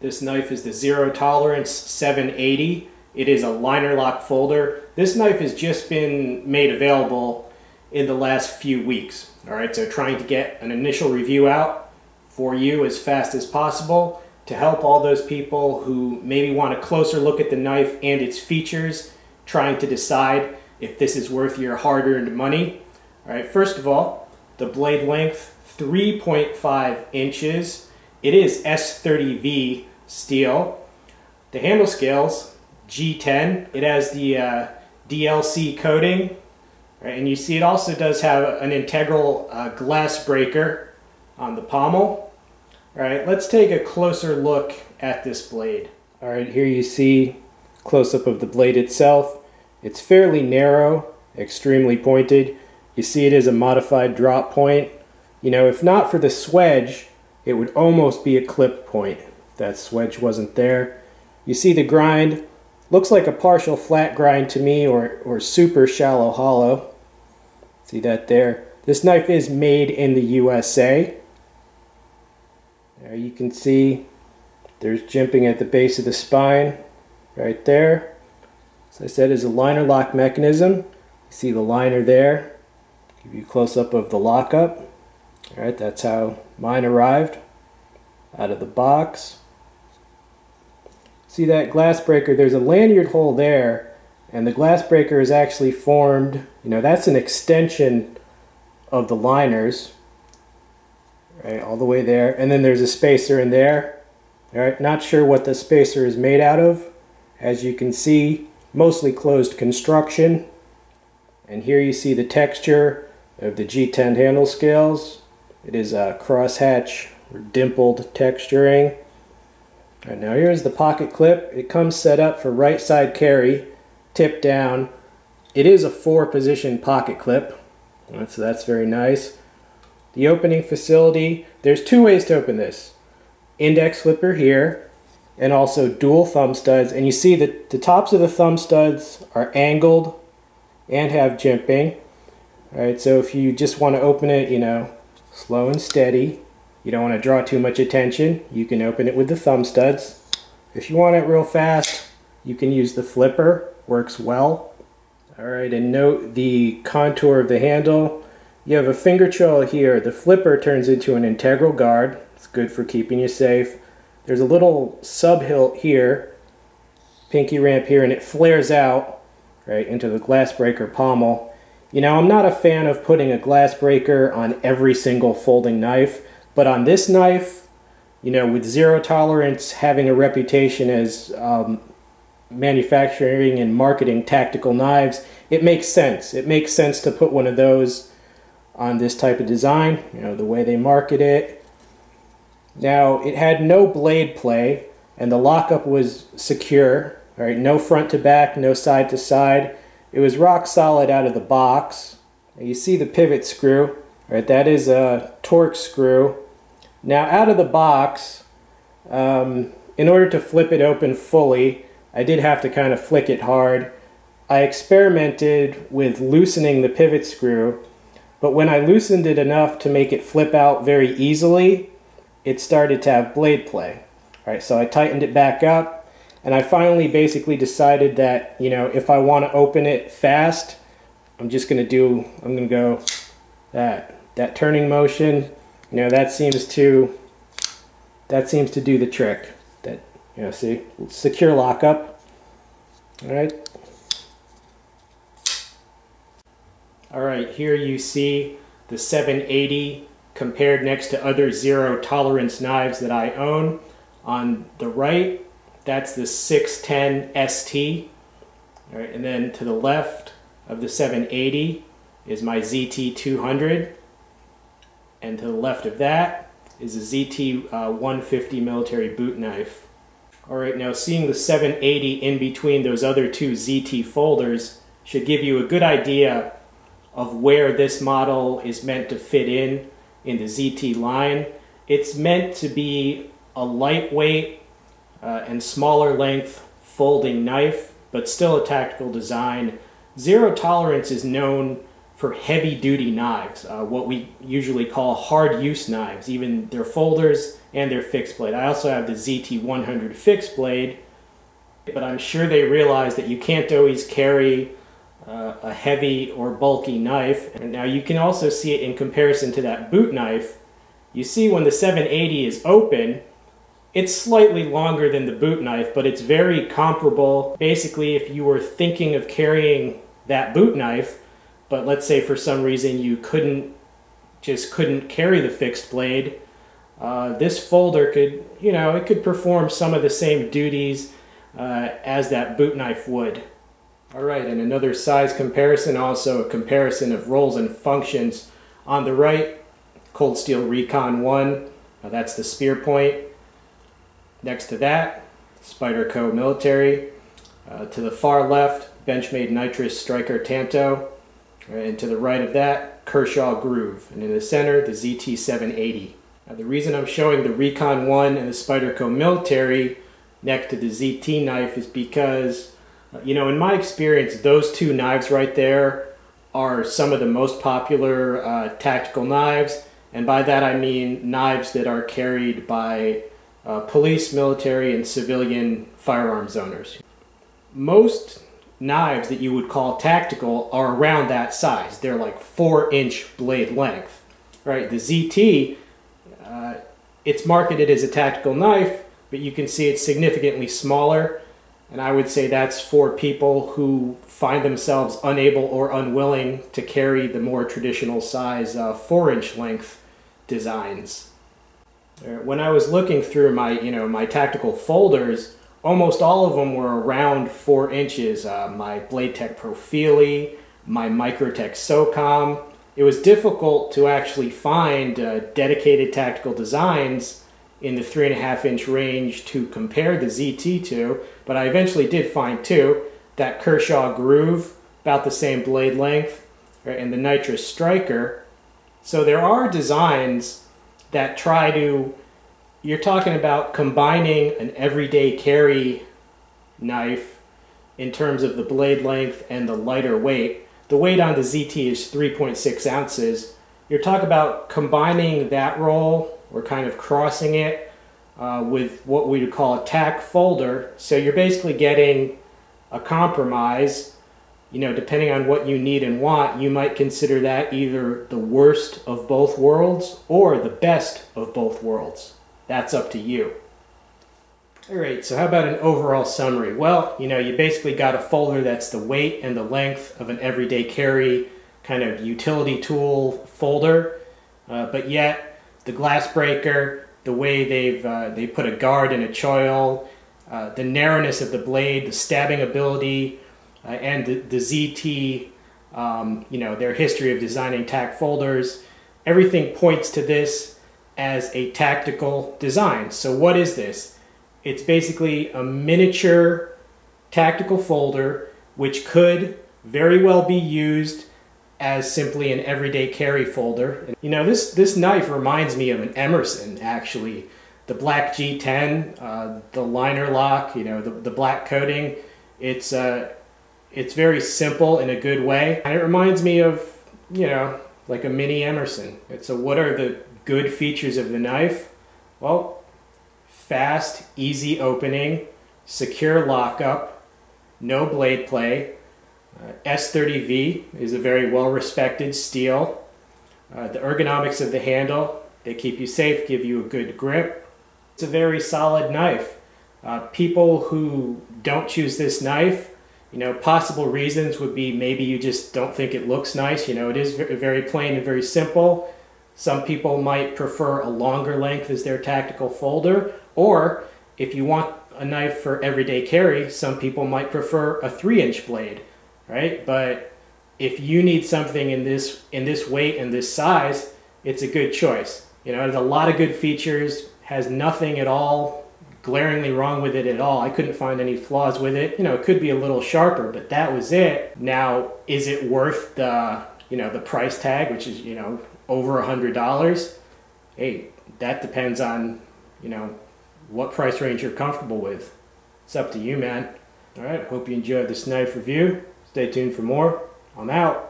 This knife is the Zero Tolerance 780. It is a liner lock folder. This knife has just been made available in the last few weeks. Alright, so trying to get an initial review out for you as fast as possible to help all those people who maybe want a closer look at the knife and its features, trying to decide if this is worth your hard-earned money. Alright, first of all, the blade length, 3.5 inches. It is S30V steel. The handle scales, G10. It has the DLC coating. Right, and you see it also does have an integral Glassbreaker on the pommel. Alright, let's take a closer look at this blade. Alright, here you see close-up of the blade itself. It's fairly narrow, extremely pointed. You see it is a modified drop point. You know, if not for the swedge, it would almost be a clip point if that swedge wasn't there. You see the grind, looks like a partial flat grind to me, or super shallow hollow. See that there? This knife is made in the USA. There you can see there's jimping at the base of the spine right there. As I said, is a liner lock mechanism. You see the liner there. Give you a close-up of the lockup. Alright, that's how mine arrived out of the box. See that Glassbreaker? There's a lanyard hole there, and the Glassbreaker is actually formed, you know, that's an extension of the liners, right, all the way there, and then there's a spacer in there. Alright, not sure what the spacer is made out of. As you can see, mostly closed construction. And here you see the texture of the G10 handle scales. It is a crosshatch or dimpled texturing. All right, now here's the pocket clip. It comes set up for right side carry, tip down. It is a 4-position pocket clip, so that's very nice. The opening facility, there's 2 ways to open this. Index flipper here, and also dual thumb studs. And you see that the tops of the thumb studs are angled and have jimping. All right, so if you just want to open it, you know, slow and steady, you don't want to draw too much attention, you can open it with the thumb studs. If you want it real fast, you can use the flipper, works well. Alright, and note the contour of the handle. You have a finger choil here. The flipper turns into an integral guard. It's good for keeping you safe. There's a little sub-hilt here, pinky ramp here, and it flares out right into the Glassbreaker pommel. You know, I'm not a fan of putting a Glassbreaker on every single folding knife, but on this knife, you know, with Zero Tolerance having a reputation as manufacturing and marketing tactical knives, it makes sense. It makes sense to put one of those on this type of design, you know, the way they market it. Now, it had no blade play, and the lockup was secure. All right, no front to back, no side to side. It was rock solid out of the box. You see the pivot screw, right? That is a torque screw. Now out of the box, in order to flip it open fully, I did have to kind of flick it hard. I experimented with loosening the pivot screw, but when I loosened it enough to make it flip out very easily, it started to have blade play. All right, so I tightened it back up, and I finally basically decided that, you know, if I want to open it fast, I'm going to go that turning motion. You know, that seems to do the trick. That, you know, see, secure lockup. All right, here you see the 780 compared next to other Zero Tolerance knives that I own. On the right, that's the 610 ST. All right, and then to the left of the 780 is my ZT200. And to the left of that is a ZT 150 military boot knife. Alright, now seeing the 780 in between those other 2 ZT folders should give you a good idea of where this model is meant to fit in the ZT line. It's meant to be a lightweight and smaller length folding knife, but still a tactical design. Zero Tolerance is known for heavy duty knives, what we usually call hard use knives, even their folders and their fixed blade. I also have the ZT100 fixed blade, but I'm sure they realize that you can't always carry a heavy or bulky knife. And now you can also see it in comparison to that boot knife. You see when the 780 is open, it's slightly longer than the boot knife, but it's very comparable. Basically, if you were thinking of carrying that boot knife, but let's say for some reason you couldn't carry the fixed blade, this folder could, it could perform some of the same duties as that boot knife would. All right, and another size comparison, also a comparison of roles and functions. On the right, Cold Steel Recon 1, that's the spear point. Next to that, Spyderco Military. To the far left, Benchmade Nitrous Striker Tanto. And to the right of that, Kershaw Groove. And in the center, the ZT780. Now, the reason I'm showing the Recon 1 and the Spyderco Military next to the ZT knife is because, in my experience, those two knives right there are some of the most popular tactical knives. And by that I mean knives that are carried by police, military, and civilian firearms owners. Most knives that you would call tactical are around that size. They're like 4-inch blade length, right? The ZT, it's marketed as a tactical knife, but you can see it's significantly smaller. And I would say that's for people who find themselves unable or unwilling to carry the more traditional size 4-inch length designs. When I was looking through my tactical folders, almost all of them were around 4 inches. My Blade Tech Profili, my Microtech SOCOM. It was difficult to actually find dedicated tactical designs in the 3.5-inch range to compare the ZT to, but I eventually did find two. That Kershaw Groove, about the same blade length, and the Nitrous Striker. So there are designs that try to, you're talking about combining an everyday carry knife in terms of the blade length and the lighter weight. The weight on the ZT is 3.6 ounces. You're talking about combining that roll, or kind of crossing it with what we would call a tack folder. So you're basically getting a compromise. Depending on what you need and want, you might consider that either the worst of both worlds or the best of both worlds. That's up to you. All right, so how about an overall summary? Well, you basically got a folder that's the weight and the length of an everyday carry kind of utility tool folder, but yet the Glassbreaker, the way they put a guard and a choil, the narrowness of the blade, the stabbing ability, and the ZT, their history of designing tack folders, everything points to this as a tactical design. So what is this? It's basically a miniature tactical folder which could very well be used as simply an everyday carry folder. This knife reminds me of an Emerson, actually. The black G10, the liner lock, the black coating. It's very simple in a good way. And it reminds me of, like a mini Emerson. So what are the good features of the knife? Well, fast, easy opening, secure lockup, no blade play. S30V is a very well-respected steel. The ergonomics of the handle, they keep you safe, give you a good grip. It's a very solid knife. People who don't choose this knife, possible reasons would be maybe you just don't think it looks nice. It is very plain and very simple. Some people might prefer a longer length as their tactical folder, or if you want a knife for everyday carry, some people might prefer a 3-inch blade. Right? But if you need something in this weight and this size, it's a good choice. It has a lot of good features, has nothing at all glaringly wrong with it at all. I couldn't find any flaws with it. It could be a little sharper, but that was it. Now, is it worth the price tag, which is over $100? Hey, that depends on what price range you're comfortable with. It's up to you, man. All right, hope you enjoyed this knife review. Stay tuned for more. I'm out.